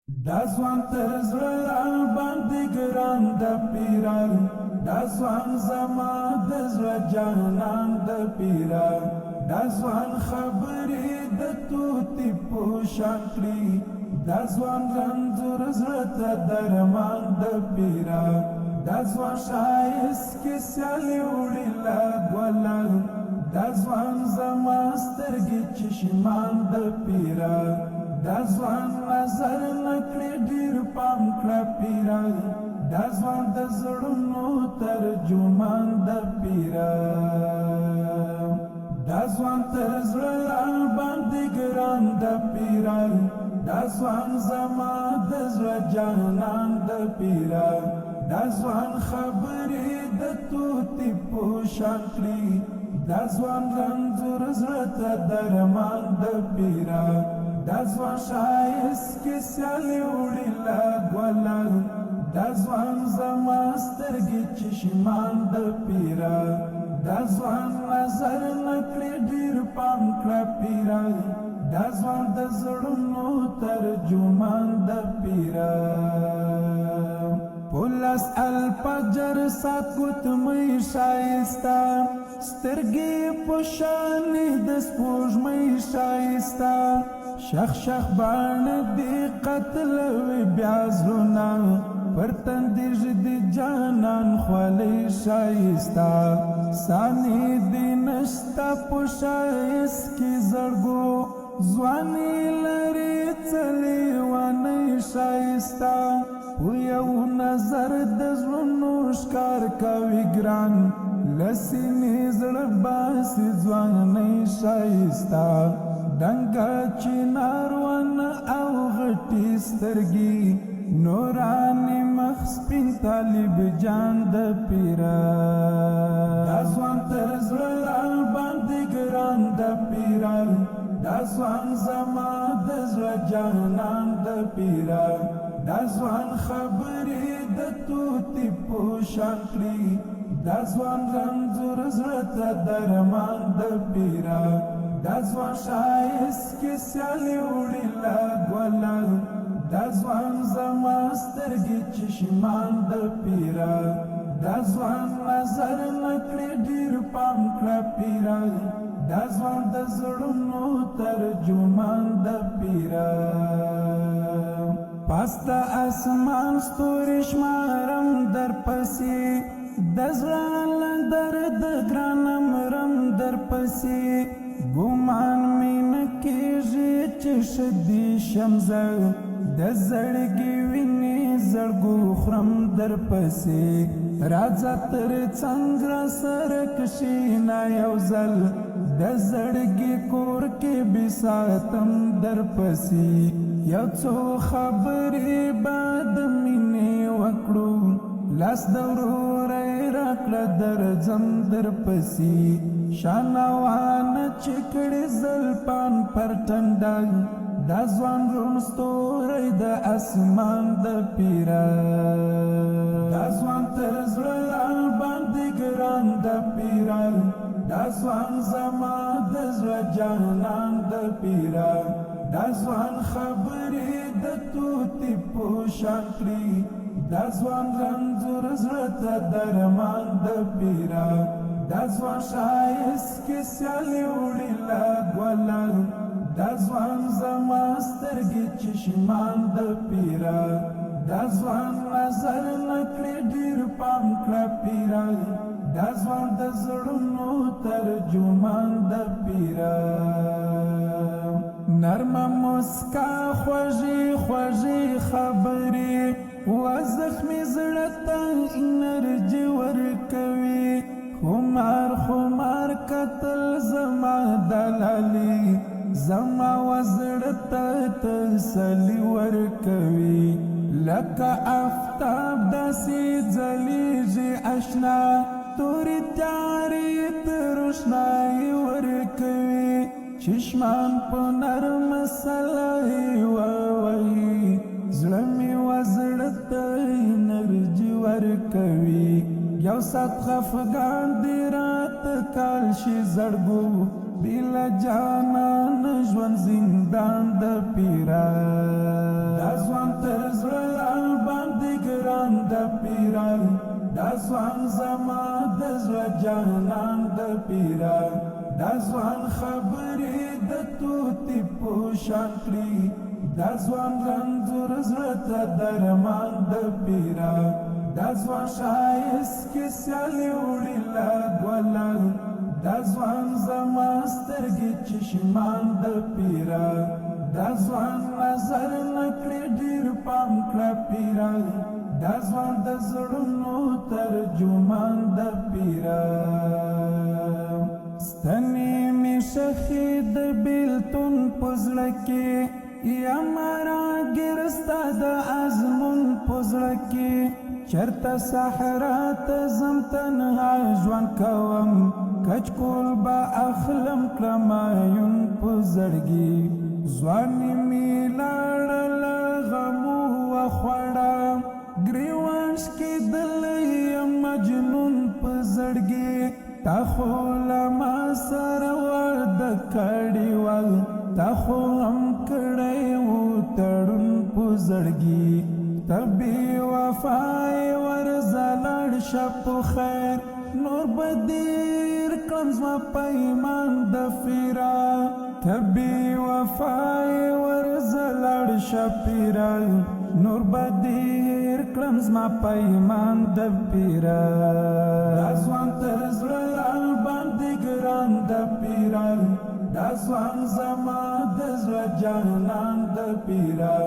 دا ځوان تر زړه راباندې ګران د پیران، دا ځوان زما د زړه جانان د پیران، دا ځوان خبرې د توتي په شان کړي، دا ځوان رنځور زړه ته درمان د پیران، دا ځوان ښایست کې سیالي وړي له ګله، دا ځوان زما سترګې چشمان د پیران، دا ځوان نظر نکړي ډېر پام کړه پیران، دا ځوان د زړونو ترجمان د پیران، دا ځوان تر زړه راباندې ګران د پیران، دا ځوان زما د زړه جانان د پیران، دا ځوان خبرې د توتي په شان کړي، دا ځوان رنځور زړه ته درمان د پیران، دا ځوان ښایست کې سیالي وړي له ګله، دا ځوان زما سترګې چشمان د پیران، دا ځوان نظر نکړي ډېر پام کړه پیران، دا ځوان د زړونو ترجمان د پیران، پولاس الفجر سات ګوتمۍ ښایسته، سترګې په شانې د سپوږمۍ ښایسته، شخ شخ باڼه دې قتلوي بیا زړونه، پر تندي ږدي جانان خولۍ ښایسته، سانې دې نشته په ښایست کې زړګو، ځواني لري څه لیونۍ ښایسته، په یو نظر د زړونو ښکار کوي ګران، له سینې زړه باسي ځوانۍ ښایسته، دنګه چنار ونه او غټې سترګې، نوراني مخ سپین طالب جان د پیران، دا ځوان تر زړه راباندې ګران د پیران، دا ځوان زما د زړه جانان د پیران، دا ځوان خبرې د توتي په شان کړي، دا ځوان رنځور زړه ته درمان د پیران، دا ځوان ښایست کې سیالي وړي له ګله، دا ځوان زما سترګې چشمان د پیران، دا ځوان نظر نکړي ډېر پام کړه پیران، دا ځوان د زړونو ترجمان د پیران، پاسته اسمان ستوري شمارم در پسې، د زړه له درد ګرانه مرم در پسې، ګمان مې نه کېږي چې ښه دې شم زه، د زړګي وینې زړګو خورم در پسې، راځه تر څنګ راسره کښېنه یو ځل، د زړګي کور کې بې ساتم در پسې، یو څو خبرې به د مینې وکړو، لاس د وروری راکړه درځم در پسې، شانوانه چې کړي زلفان پر ټنډه، دا ځوان روڼ ستوری د اسمان د پیران، دا ځوان تر زړه راباندې ګران د پیران، دا ځوان زما د زړه جانان د پیران، دا ځوان خبرې د توتي په شان کړي، دا ځوان رنځور زړه ته درمان د پیران، دا ځوان ښایست کې سیالي وړي له ګله، دا ځوان زما سترګې چشمان د پیران، دا ځوان نظر نکړي ډېر پام کړه پیران، دا ځوان د زړونو ترجمان د پیران، نرمه مسکا خوږې خوږې خبرې، و زخمي زړه ته انرژي ورکوي، خمار خمار کتل زما دلالي، زما وزړه ته تسلي ورکوي، لکه آفتاب داسې ځلېږي اشنا، تورې تیارې ته روښنایي ورکوي، چشمان په نرمه سلای ووهي، زړه مې وزړه ته انرژي ورکوي، یو سات خفګان دې راته کال شي زړګو، بلا جانان ژوند زندان د پیران، دا ځوان پیرا دا ځوان زما د زړه جانان د پیرا دا ځوان خبرې د توتي په شان کړي دا ځوان رنځور زړه ته درمان د پیرا دا ځوان ښایست کې سیالي وړي له ګله دا ځوان زما سترګې چشمان د پیرا دا ځوان نظر نه کړي ډېر پام کړه پیرا دا ځوان د زړونو ترجمان د پیرا ستنې مې ښخې د بېلتون په زړه کې یا مراګر ستا د ازمون په زړه کې چرته صحرا ته ځم تنها ژوند کوم کچکول به اخلم کړم عیون په زړګي ځواني مې لاړه له غمو وخوړه ګریوان کېدلی یم مجنون په زړګي تا خو له ما سره واده کړی وه تا خو هم کړی و تړون په زړګي ته بې وفایې ورځه لاړ شه په خیر نور به دیر کړم زما پیمان د پیرا ته بې وفایې ورځه لاړ شه پیرا نور به دیر کړم زما پیمان د پیرا دا ځوان تر زړه راباندې ګران د پیرا دا ځوان زما د زړه جانان د پیرا